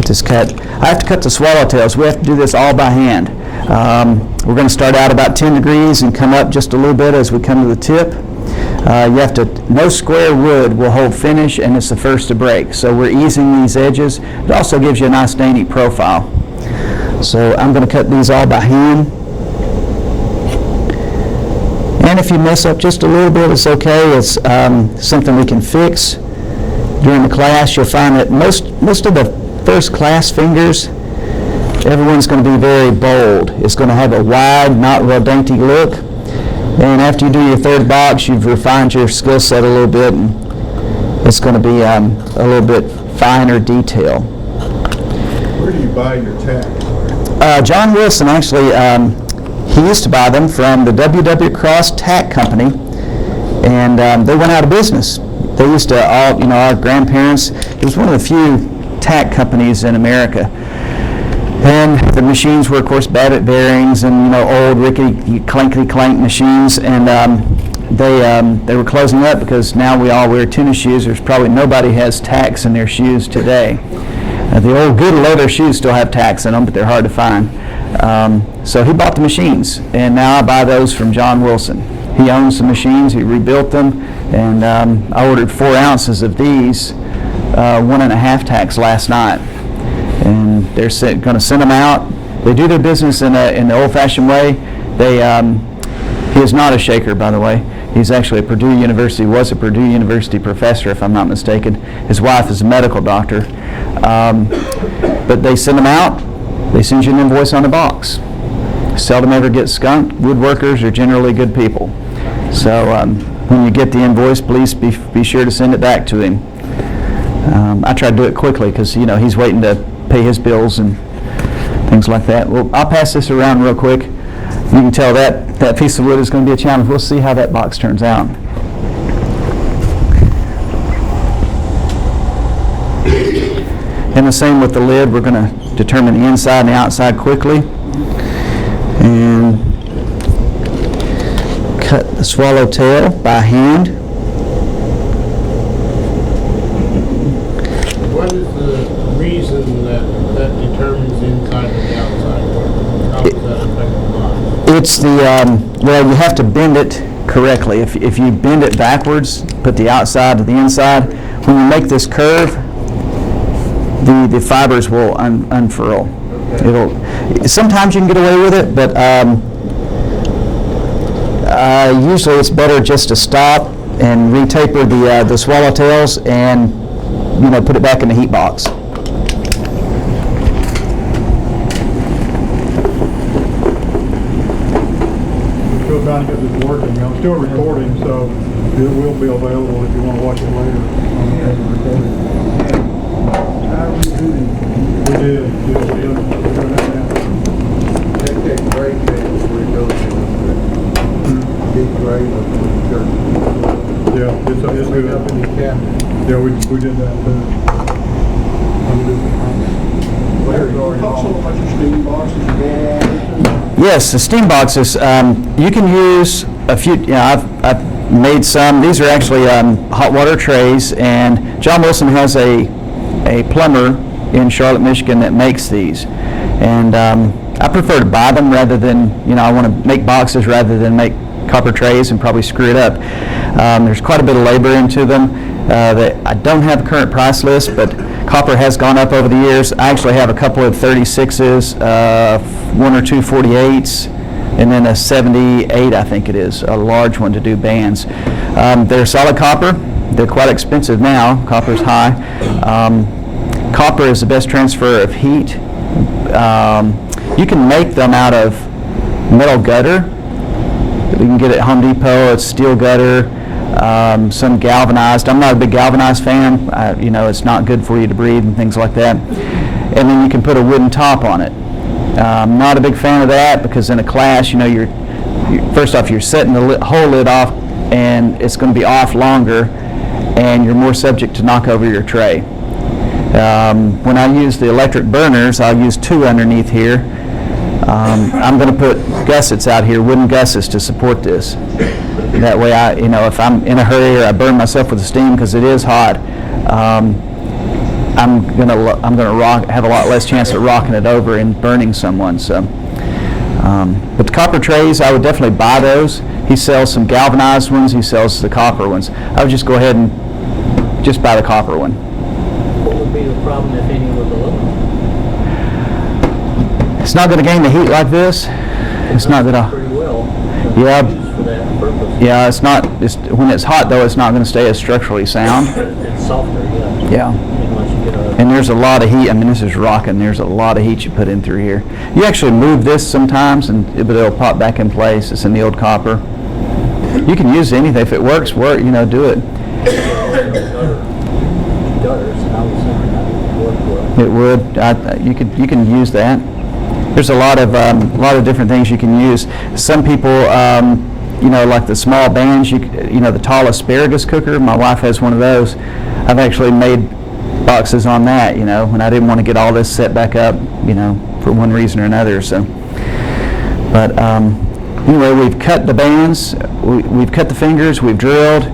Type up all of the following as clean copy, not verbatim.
get this cut. I have to cut the swallowtails. We have to do this all by hand. We're going to start out about 10 degrees and come up just a little bit as we come to the tip. You have to, no square wood will hold finish, and it's the first to break. So we're easing these edges. It also gives you a nice dainty profile. So I'm going to cut these all by hand. And if you mess up just a little bit, it's okay. It's something we can fix. During the class, you'll find that most of the first class fingers, everyone's going to be very bold. It's going to have a wide, not real dainty look. And after you do your third box, you've refined your skill set a little bit, and it's going to be a little bit finer detail. Where do you buy your tacks? John Wilson, actually, he used to buy them from the W.W. Cross Tack Company, and they went out of business. They used to, our grandparents, it was one of the few tack companies in America. And the machines were, of course, Babbitt bearings and, old rickety clankety-clank machines. And they were closing up because now we all wear tennis shoes. There's probably nobody has tacks in their shoes today. The old good leather shoes still have tacks in them, but they're hard to find. So he bought the machines, and now I buy those from John Wilson. He owns the machines. He rebuilt them, and I ordered 4 ounces of these 1.5 tacks last night. And they're going to send them out. They do their business in the old-fashioned way. He is not a shaker, by the way. He's actually a Purdue University, was a Purdue University professor, if I'm not mistaken. His wife is a medical doctor. But they send them out. They send you an invoice on the box. Seldom ever get skunked. Woodworkers are generally good people. So when you get the invoice, please be sure to send it back to him. I try to do it quickly because, he's waiting to pay his bills and things like that. Well, I'll pass this around real quick. You can tell that piece of wood is going to be a challenge. We'll see how that box turns out. And the same with the lid. We're going to determine the inside and the outside quickly. And cut the swallowtail by hand. What is the reason that determines the inside and the outside? How does that affect the box? It's well, you have to bend it correctly. If you bend it backwards, put the outside to the inside, when you make this curve, the fibers will unfurl. Okay. Sometimes you can get away with it, but usually it's better just to stop and retaper the swallowtails and put it back in the heat box. We're still trying to get this working. I'm still recording, so it will be available if you want to watch it later on the recording. We did. We're doing that now. That great thing we're doing. Big grade of the church. Yeah, it's good. Up in the cabinet. Yeah, we did that too. Yes, the steam boxes. You can use a few. I've made some. These are actually hot water trays, and John Wilson has a plumber in Charlotte, Michigan that makes these. And I prefer to buy them rather than, I want to make boxes rather than make copper trays and probably screw it up. There's quite a bit of labor into them. I don't have a current price list, but copper has gone up over the years. I actually have a couple of 36s, 1 or 2 48s, and then a 78, I think it is, a large one to do bands. They're solid copper. They're quite expensive now. Copper's high. Copper is the best transfer of heat. You can make them out of metal gutter. You can get it at Home Depot. It's steel gutter. Some galvanized. I'm not a big galvanized fan. It's not good for you to breathe and things like that. And then you can put a wooden top on it. I'm not a big fan of that because in a class, you're first off, you're setting the whole lid off, and it's going to be off longer, and you're more subject to knock over your tray. When I use the electric burners, I'll use 2 underneath here. I'm going to put gussets out here, wooden gussets, to support this. That way, if I'm in a hurry or I burn myself with the steam because it is hot, I I'm gonna have a lot less chance of rocking it over and burning someone. So, but the copper trays, I would definitely buy those. He sells some galvanized ones. He sells the copper ones. I would just go ahead and just buy the copper one. What would be the problem if any with aluminum? It's not going to gain the heat like this. It's not going to. Pretty well. Yeah. Used for that purpose. Yeah, it's not. When it's hot though, it's not going to stay as structurally sound. It's softer, yeah. Yeah. Unless you get a. And there's a lot of heat. I mean, this is rocking. There's a lot of heat you put in through here. You actually move this sometimes, but it'll pop back in place. It's in the old copper. You can use anything if it works. Do it. Gutters, and I was thinking that would work well. It would. You can use that. There's a lot of different things you can use. Some people, like the small bands. The tall asparagus cooker. My wife has one of those. I've actually made boxes on that. When I didn't want to get all this set back up. For one reason or another. So, but anyway, we've cut the bands. We've cut the fingers. We've drilled.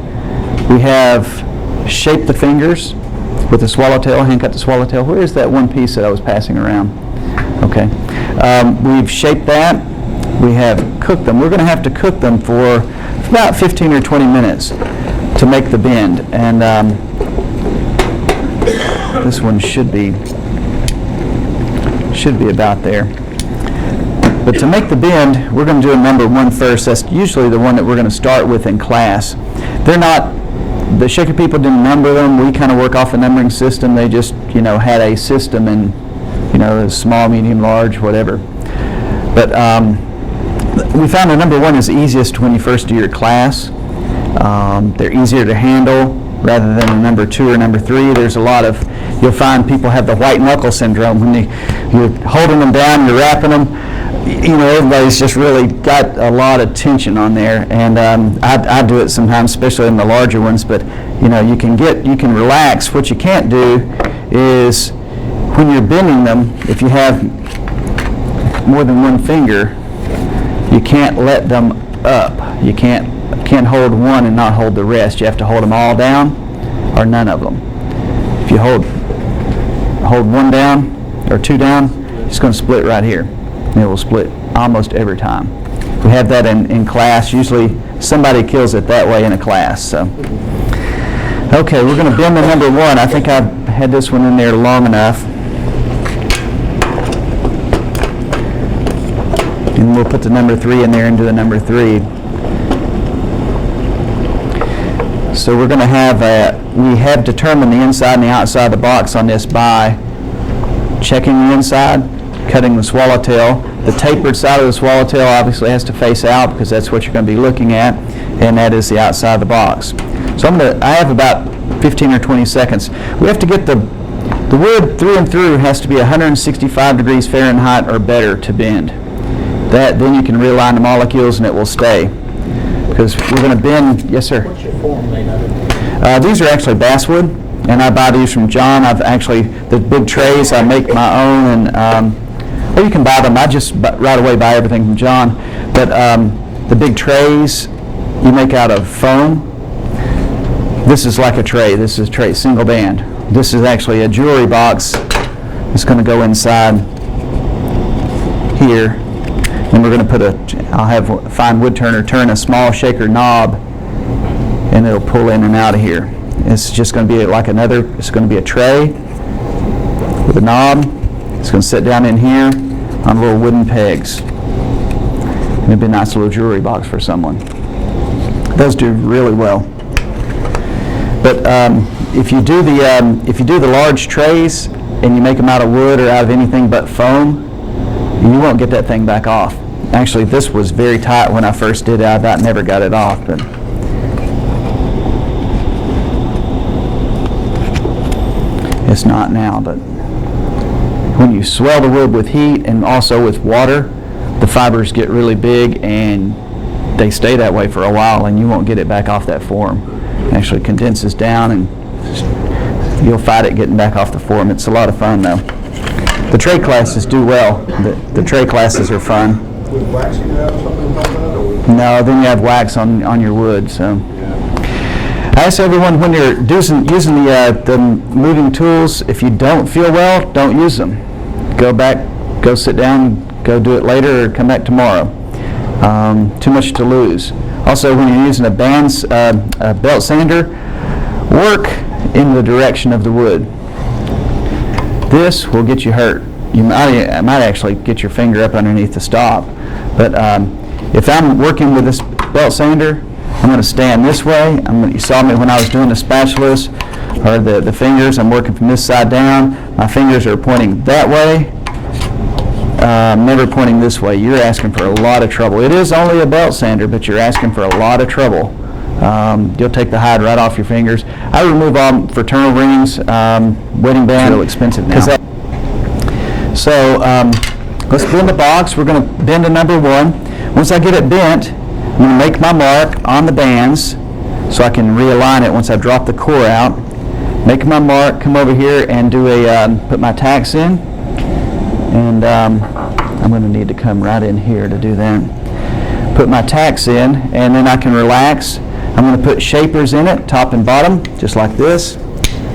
We have shaped the fingers with the swallowtail, hand cut the swallowtail. Where is that one piece that I was passing around? Okay. We've shaped that. We have cooked them. We're going to have to cook them for about 15 or 20 minutes to make the bend. And this one should be about there. But to make the bend, we're going to do a number 1 first. That's usually the one that we're going to start with in class. The shaker people didn't number them. We kind of work off a numbering system. They just, had a system and, small, medium, large, whatever. But we found the number 1 is the easiest when you first do your class. They're easier to handle rather than a number 2 or number 3. You'll find people have the white knuckle syndrome when you're holding them down, you're wrapping them. Everybody's just really got a lot of tension on there, and I do it sometimes, especially in the larger ones. But you can relax. What you can't do is when you're bending them, if you have more than one finger, you can't let them up. You can't hold one and not hold the rest. You have to hold them all down or none of them. If you hold one down or 2 down, it's going to split right here. And it will split almost every time. We have that in class. Usually somebody kills it that way in a class. So, okay, we're going to bend the number 1. I think I've had this one in there long enough. And we'll put the number 3 in there and do the number 3. So we're going to have we have determined the inside and the outside of the box on this by checking the inside, cutting the swallowtail. The tapered side of the swallowtail obviously has to face out because that's what you're going to be looking at, and that is the outside of the box. So I have about 15 or 20 seconds. We have to get the wood through and through has to be 165 degrees Fahrenheit or better to bend. Then you can realign the molecules and it will stay. Because we're going to bend. Yes, sir. What's your form made of? These are actually basswood, and I buy these from John. The big trays, I make my own, and or you can buy them. I just right away buy everything from John. But the big trays you make out of foam. This is like a tray. This is a tray, single band. This is actually a jewelry box. It's going to go inside here. And we're going to I'll have a fine wood turner turn a small shaker knob, and it'll pull in and out of here. It's just going to be it's going to be a tray with a knob. It's going to sit down in here on little wooden pegs. And it'd be a nice little jewelry box for someone. Those do really well. But if you do the large trays and you make them out of wood or out of anything but foam, you won't get that thing back off. Actually, this was very tight when I first did it. I about never got it off, but it's not now. But when you swell the wood with heat and also with water, the fibers get really big and they stay that way for a while, and you won't get it back off that form. It actually condenses down, and you'll fight it getting back off the form. It's a lot of fun, though. The tray classes do well. The tray classes are fun. With wax you have something like that? Or No, then you have wax on your wood. So I ask everyone, when you're using the moving tools, if you don't feel well, don't use them. Go back, go sit down, go do it later, or come back tomorrow. Too much to lose. Also, when you're using a belt sander, work in the direction of the wood. This will get you hurt. You might actually get your finger up underneath the stop. But if I'm working with this belt sander, I'm going to stand this way. You saw me when I was doing the spatulas, or the fingers. I'm working from this side down. My fingers are pointing that way. Never pointing this way. You're asking for a lot of trouble. It is only a belt sander, but you're asking for a lot of trouble. You'll take the hide right off your fingers. I remove all fraternal rings, wedding band. Real expensive now. So let's bend the box. We're going to bend to number 1. Once I get it bent, I'm going to make my mark on the bands so I can realign it once I drop the core out. Make my mark, come over here and do put my tacks in. And I'm going to need to come right in here to do that. Put my tacks in, and then I can relax. I'm going to put shapers in it, top and bottom, just like this.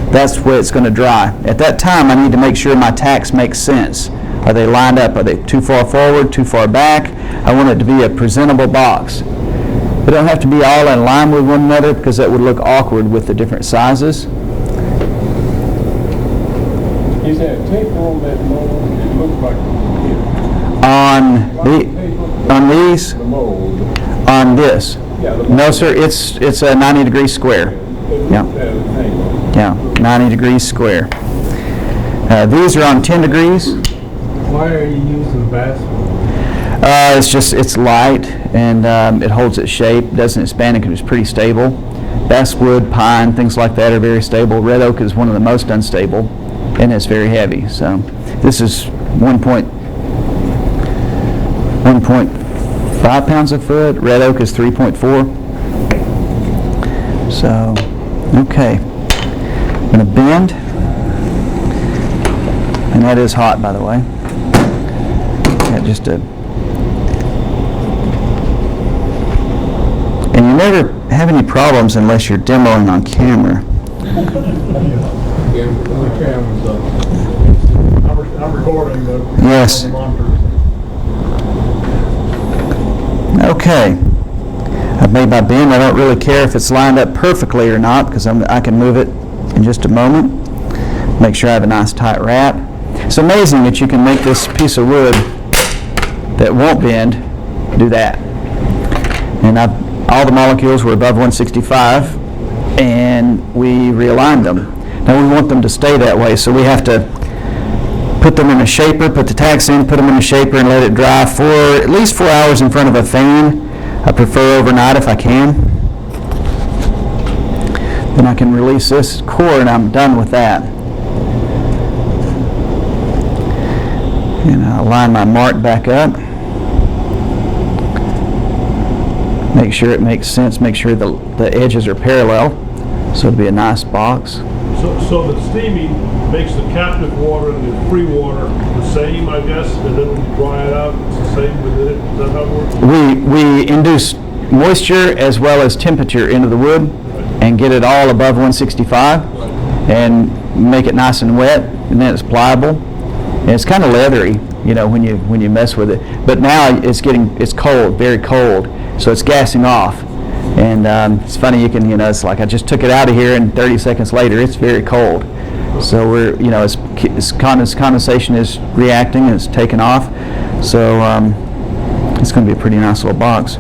That's where it's going to dry. At that time, I need to make sure my tacks make sense. Are they lined up? Are they too far forward, too far back? I want it to be a presentable box. They don't have to be all in line with one another because that would look awkward with the different sizes. Is there tape on that mold? It looks like On these, the mold. on this. Yeah, the No, sir. It's a 90-degree square. Yeah. Yeah, 90 degrees square. These are on 10 degrees. Why are you using basswood? It's light and it holds its shape, doesn't expand because it's pretty stable. Basswood, pine, things like that are very stable. Red oak is one of the most unstable, and it's very heavy. So this is 1.5 pounds a foot. Red oak is 3.4. So, okay. I'm going to bend, and that is hot, by the way. Got just a, and you never have any problems unless you're demoing on camera. Yeah, the camera's up. I'm recording the Yes. monitors. Okay. I've made my bend. I don't really care if it's lined up perfectly or not because I can move it in just a moment. Make sure I have a nice tight wrap. It's amazing that you can make this piece of wood that won't bend do that. And all the molecules were above 165 and we realigned them. Now we want them to stay that way, so we have to put them in a shaper, put the tacks in, put them in a shaper and let it dry for at least 4 hours in front of a fan. I prefer overnight if I can. Then I can release this core and I'm done with that. And I'll line my mark back up. Make sure it makes sense, make sure the edges are parallel, so it'll be a nice box. So the steaming makes the captive water and the free water the same, I guess, and then when you dry it out, it's the same within it? Is that how it works? We induce moisture as well as temperature into the wood and get it all above 165 and make it nice and wet, and then it's pliable. And it's kind of leathery, you know, when you mess with it. But now it's cold, very cold, so it's gassing off. And it's funny, it's like I just took it out of here and 30 seconds later it's very cold. So its condensation is reacting and it's taking off. So it's going to be a pretty nice little box.